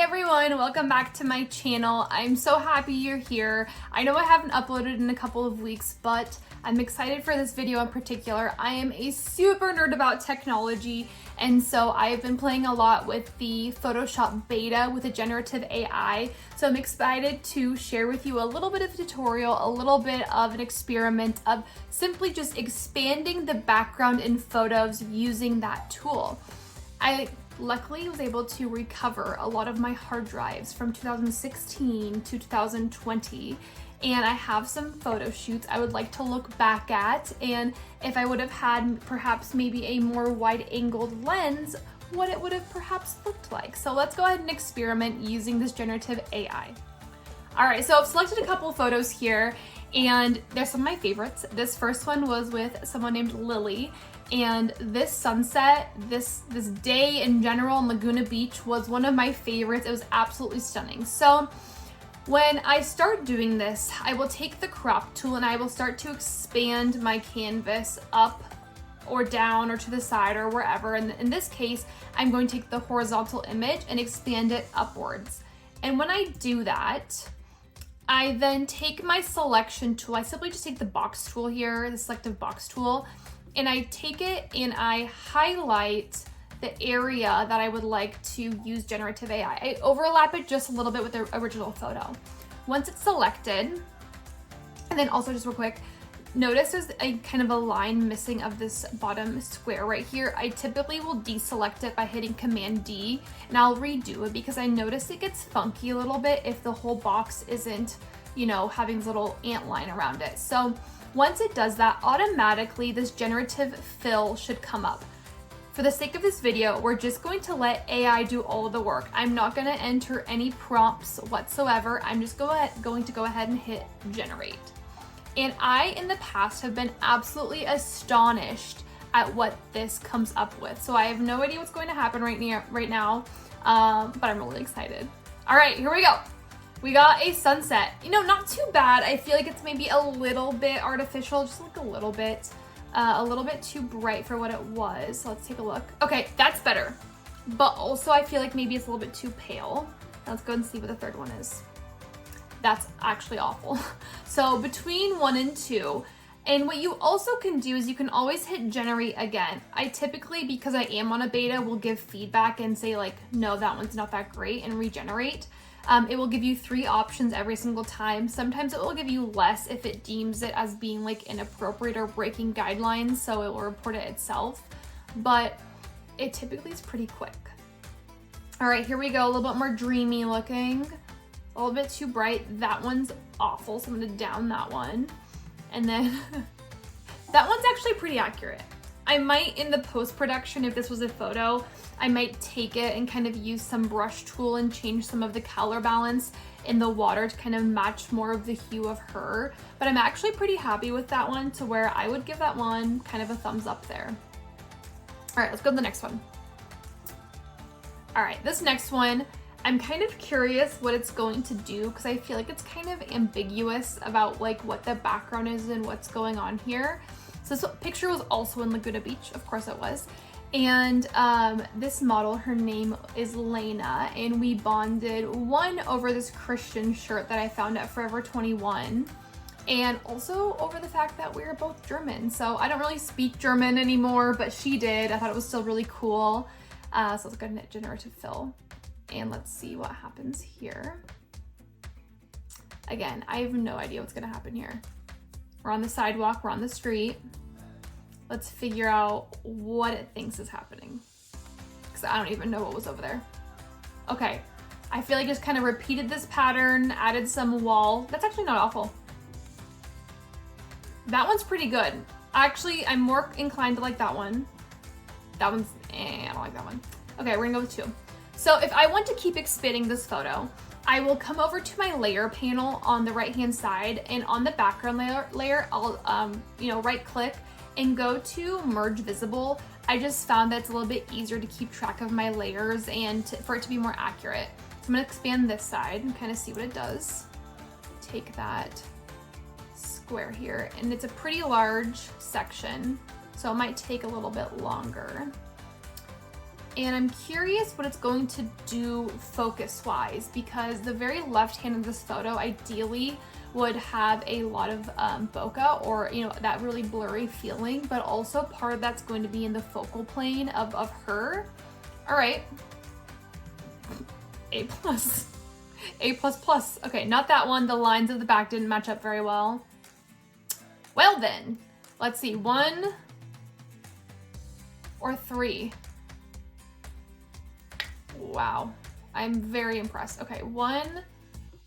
everyone, welcome back to my channel. I'm so happy you're here. I know I haven't uploaded in a couple of weeks, but I'm excited for this video in particular. I am a super nerd about technology, and so I've been playing a lot with the Photoshop beta with the generative AI. So I'm excited to share with you a little bit of a tutorial, a little bit of an experiment of simply just expanding the background in photos using that tool. I luckily was able to recover a lot of my hard drives from 2016 to 2020, and I have some photo shoots I would like to look back at, and if I would have had perhaps maybe a more wide-angled lens, what it would have perhaps looked like. So let's go ahead and experiment using this generative AI. All right, so I've selected a couple photos here, and there's some of my favorites. This first one was with someone named Lily, and this sunset, this day in general in Laguna Beach was one of my favorites. It was absolutely stunning. So when I start doing this, I will take the crop tool and I will start to expand my canvas up or down or to the side or wherever. And in this case, I'm going to take the horizontal image and expand it upwards. And when I do that, I then take my selection tool. I simply just take the box tool here, the selective box tool, and I take it and I highlight the area that I would like to use generative AI. I overlap it just a little bit with the original photo. Once it's selected, and then also just real quick, notice there's a kind of a line missing of this bottom square right here. I typically will deselect it by hitting Command D, and I'll redo it because I notice it gets funky a little bit if the whole box isn't, you know, having this little ant line around it. So once it does that, automatically this generative fill should come up. For the sake of this video, we're just going to let AI do all of the work. I'm not going to enter any prompts whatsoever. I'm just going to go ahead and hit generate. And I, in the past, have been absolutely astonished at what this comes up with. So I have no idea what's going to happen right now, but I'm really excited. All right, here we go. We got a sunset. You know, not too bad. I feel like it's maybe a little bit artificial, just like a little bit too bright for what it was. So let's take a look. Okay, that's better. But also I feel like maybe it's a little bit too pale. Now let's go and see what the third one is. That's actually awful. So between 1 and 2, and what you also can do is you can always hit generate again. I typically, because I am on a beta, will give feedback and say like, no, that one's not that great, and regenerate. It will give you 3 options every single time. Sometimes it will give you less if it deems it as being like inappropriate or breaking guidelines, so it will report it itself, but it typically is pretty quick. All right, here we go, a little bit more dreamy looking, a little bit too bright. That one's awful, so I'm gonna down that one. And then that one's actually pretty accurate. I might, in the post-production, if this was a photo, I might take it and kind of use some brush tool and change some of the color balance in the water to kind of match more of the hue of her. But I'm actually pretty happy with that one, to where I would give that one kind of a thumbs up there. All right, let's go to the next one. All right, this next one, I'm kind of curious what it's going to do because I feel like it's kind of ambiguous about like what the background is and what's going on here. So this picture was also in Laguna Beach, of course it was. And this model, her name is Lena, and we bonded one over this Christian shirt that I found at Forever 21, and also over the fact that we were both German. So I don't really speak German anymore, but she did. I thought it was still really cool. So let's go ahead and hit generative fill, and let's see what happens here. Again, I have no idea what's gonna happen here. We're on the sidewalk, we're on the street. Let's figure out what it thinks is happening, because I don't even know what was over there. Okay, I feel like just kind of repeated this pattern, added some wall. That's actually not awful. That one's pretty good. Actually, I'm more inclined to like that one. That one's, I don't like that one. Okay, we're gonna go with 2. So if I want to keep expanding this photo, I will come over to my layer panel on the right-hand side, and on the background layer, I'll right click and go to merge visible. I just found that it's a little bit easier to keep track of my layers and for it to be more accurate. So I'm gonna expand this side and kind of see what it does. Take that square here, and it's a pretty large section, so it might take a little bit longer. And I'm curious what it's going to do focus-wise, because the very left hand of this photo ideally would have a lot of bokeh, or that really blurry feeling, but also part of that's going to be in the focal plane of her. All right, A+. A++. Okay, not that one. The lines of the back didn't match up very well. Well then, let's see, 1 or 3. Wow, I'm very impressed. Okay, 1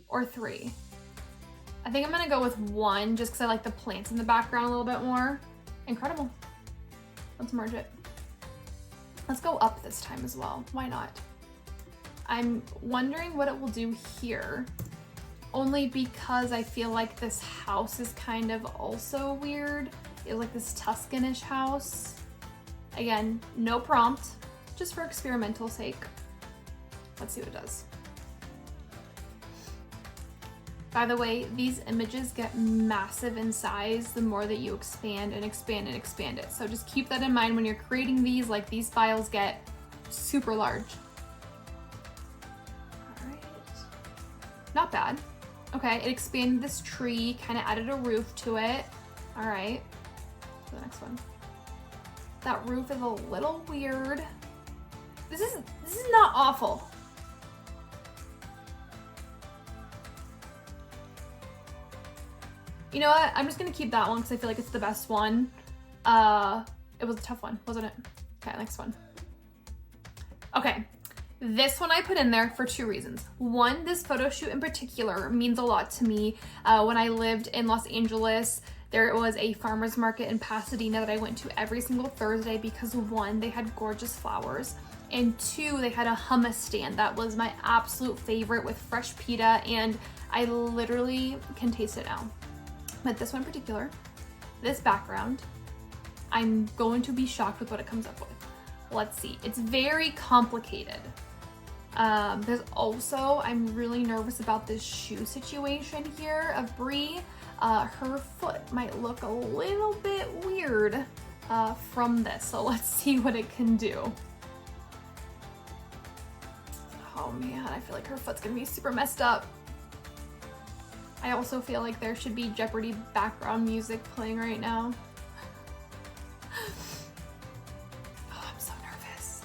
or 3. I think I'm gonna go with 1 just because I like the plants in the background a little bit more. Incredible. Let's merge it. Let's go up this time as well. Why not? I'm wondering what it will do here, only because I feel like this house is kind of also weird. It's like this Tuscanish house. Again, no prompt, just for experimental sake. Let's see what it does. By the way, these images get massive in size the more that you expand and expand and expand it. So just keep that in mind when you're creating these, like these files get super large. All right, not bad. Okay, it expanded this tree, kind of added a roof to it. All right, the next one. That roof is a little weird. This is not awful. You know what? I'm just gonna keep that one because I feel like it's the best one. It was a tough one, wasn't it? Okay, next one. Okay, this one I put in there for 2 reasons. One, this photo shoot in particular means a lot to me. When I lived in Los Angeles, there was a farmer's market in Pasadena that I went to every single Thursday because 1, they had gorgeous flowers, and 2, they had a hummus stand that was my absolute favorite with fresh pita, and I literally can taste it now. But this one in particular, this background, I'm going to be shocked with what it comes up with. Let's see, it's very complicated. There's also, I'm really nervous about this shoe situation here of Brie. Her foot might look a little bit weird from this, so let's see what it can do. Oh man, I feel like her foot's gonna be super messed up. I also feel like there should be Jeopardy background music playing right now. Oh, I'm so nervous.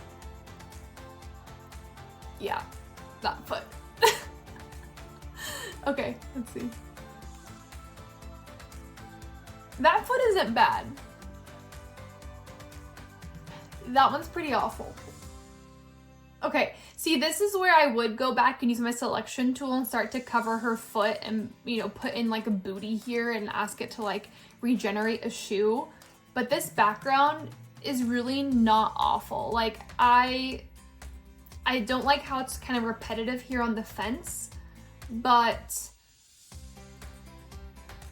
Yeah, that foot. Okay, let's see. That foot isn't bad. That one's pretty awful. Okay, see, this is where I would go back and use my selection tool and start to cover her foot and, put in like a booty here and ask it to like regenerate a shoe. But this background is really not awful. Like I don't like how it's kind of repetitive here on the fence, but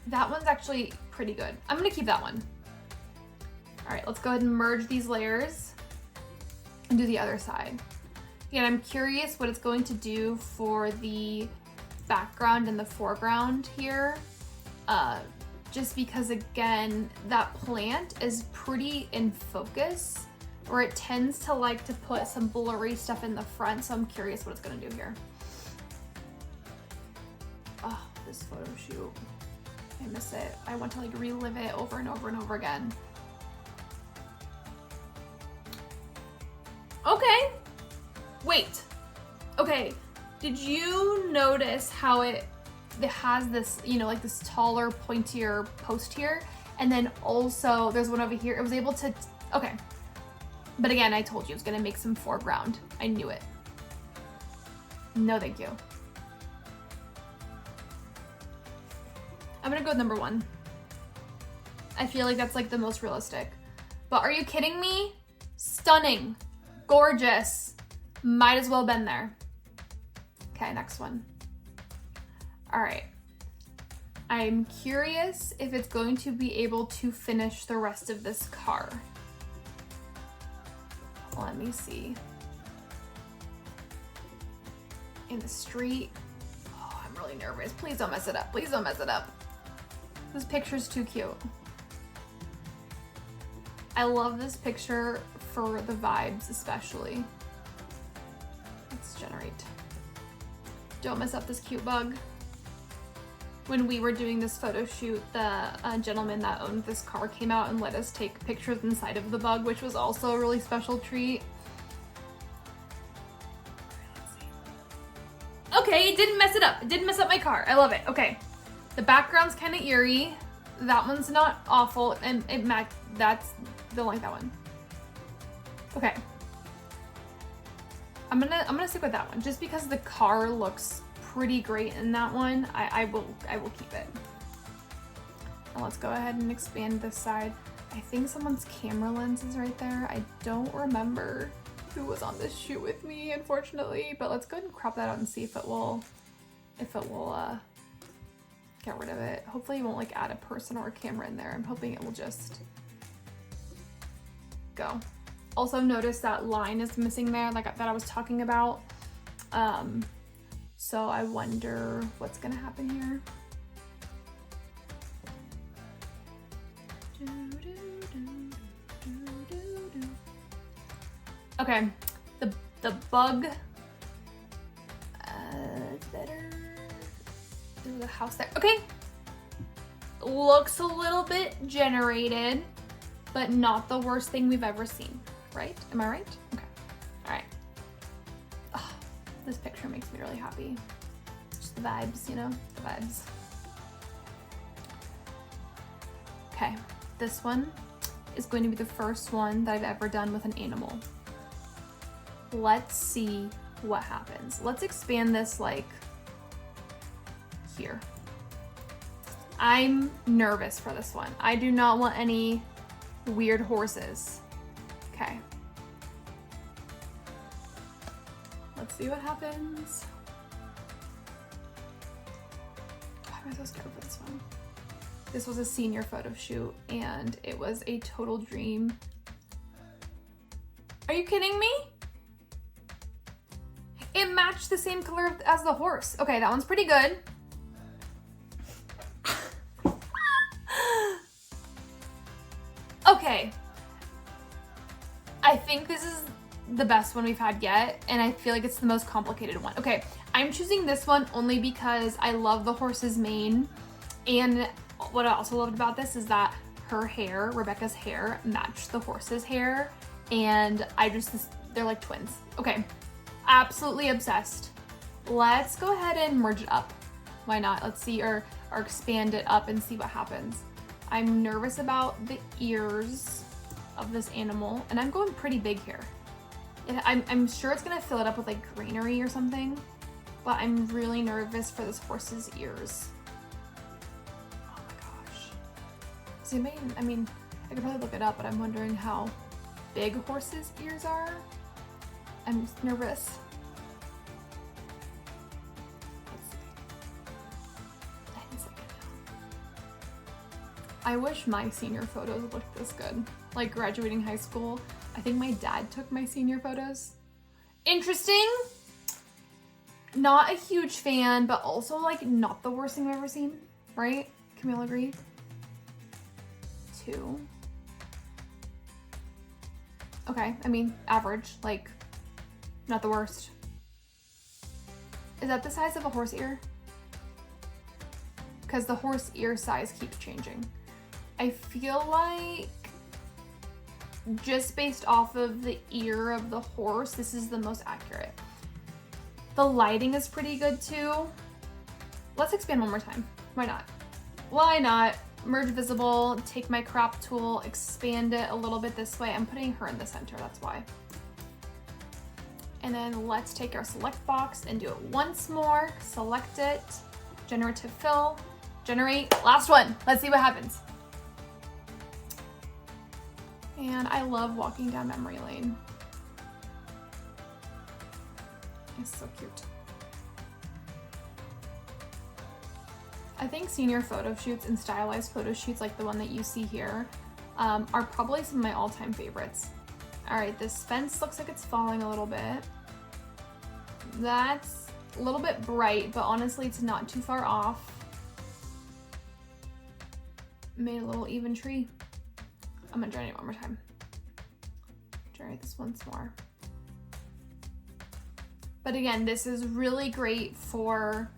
that one's actually pretty good. I'm gonna keep that one. All right, let's go ahead and merge these layers and do the other side. Again, I'm curious what it's going to do for the background and the foreground here. Just because, again, that plant is pretty in focus, or it tends to like to put some blurry stuff in the front, so I'm curious what it's gonna do here. Oh, this photo shoot. I miss it. I want to like relive it over and over and over again. Okay. Wait, okay, did you notice how it has this, like this taller, pointier post here? And then also there's one over here. It was able to, okay. But again, I told you it was gonna make some foreground. I knew it. No, thank you. I'm gonna go with number 1. I feel like that's like the most realistic. But are you kidding me? Stunning, gorgeous. Might as well been there. Okay, next one. All right. I'm curious if it's going to be able to finish the rest of this car. Let me see. In the street. Oh, I'm really nervous. Please don't mess it up. Please don't mess it up. This picture's too cute. I love this picture for the vibes, especially. Let's generate. Don't mess up this cute bug. When we were doing this photo shoot, the gentleman that owned this car came out and let us take pictures inside of the bug, which was also a really special treat. Okay, it didn't mess it up. It didn't mess up my car. I love it. Okay, the background's kind of eerie. That one's not awful, and don't like that one. Okay, I'm gonna stick with that one just because the car looks pretty great in that one. I will keep it. Now let's go ahead and expand this side. I think someone's camera lens is right there. I don't remember who was on this shoot with me, unfortunately, but let's go ahead and crop that out and see if it will get rid of it. Hopefully it won't like add a person or a camera in there. I'm hoping it will just go. Also notice that line is missing there, like that I was talking about. So I wonder what's gonna happen here. Okay, the bug, it's better. There's a house there. Okay, looks a little bit generated, but not the worst thing we've ever seen, right? Am I right? Okay, all right. Oh, this picture makes me really happy. Just the vibes, you know, the vibes. Okay, this one is going to be the first one that I've ever done with an animal. Let's see what happens. Let's expand this like here. I'm nervous for this one. I do not want any weird horses. Okay. Let's see what happens. Why am I so scared for this one? This was a senior photo shoot and it was a total dream. Are you kidding me? It matched the same color as the horse. Okay, that one's pretty good. Okay. I think this is the best one we've had yet, and I feel like it's the most complicated one. Okay, I'm choosing this one only because I love the horse's mane, and what I also loved about this is that her hair, Rebecca's hair, matched the horse's hair, and they're like twins. Okay. Absolutely obsessed. Let's go ahead and merge it up. Why not? Let's see, or expand it up and see what happens. I'm nervous about the ears of this animal, and I'm going pretty big here. I'm sure it's gonna fill it up with like greenery or something, but I'm really nervous for this horse's ears. Oh my gosh. So I mean, I could probably look it up, but I'm wondering how big horses' ears are. I'm just nervous. Let's see. I wish my senior photos looked this good. Like graduating high school. I think my dad took my senior photos. Interesting. Not a huge fan, but also like not the worst thing I've ever seen, right? Can we all agree? 2. Okay, I mean, average, like, not the worst. Is that the size of a horse ear? Because the horse ear size keeps changing. I feel like just based off of the ear of the horse, this is the most accurate. The lighting is pretty good too. Let's expand one more time. Why not? Why not? Merge visible, take my crop tool, expand it a little bit this way. I'm putting her in the center, that's why. And then let's take our select box and do it once more. Select it, generative fill, generate, last one. Let's see what happens. And I love walking down memory lane. It's so cute. I think senior photo shoots and stylized photo shoots like the one that you see here are probably some of my all-time favorites. All right, this fence looks like it's falling a little bit. That's a little bit bright, but honestly, it's not too far off. Made a little even tree. I'm gonna generate it one more time. Generate this once more. But again, this is really great for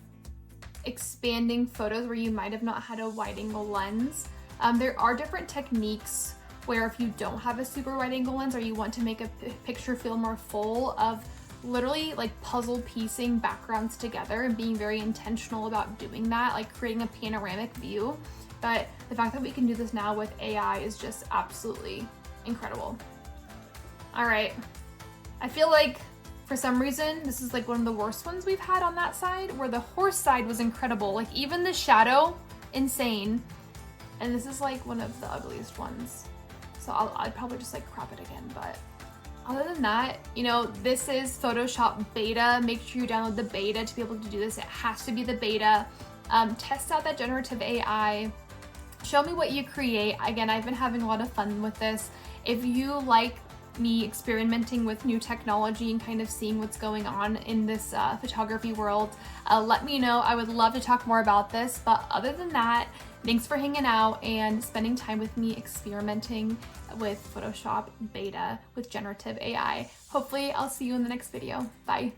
expanding photos where you might have not had a wide angle lens. There are different techniques where if you don't have a super wide angle lens or you want to make a picture feel more full, of literally like puzzle piecing backgrounds together and being very intentional about doing that, like creating a panoramic view. But the fact that we can do this now with AI is just absolutely incredible. All right, I feel like for some reason this is like one of the worst ones we've had on that side, where the horse side was incredible, like even the shadow, insane. And this is like one of the ugliest ones. So I'd probably just like crop it again, but other than that, you know, this is Photoshop beta. Make sure you download the beta to be able to do this. It has to be the beta. Test out that generative AI. Show me what you create. Again, I've been having a lot of fun with this. If you like me experimenting with new technology and kind of seeing what's going on in this photography world, let me know. I would love to talk more about this. But other than that, thanks for hanging out and spending time with me experimenting with Photoshop beta with generative AI. Hopefully I'll see you in the next video. Bye.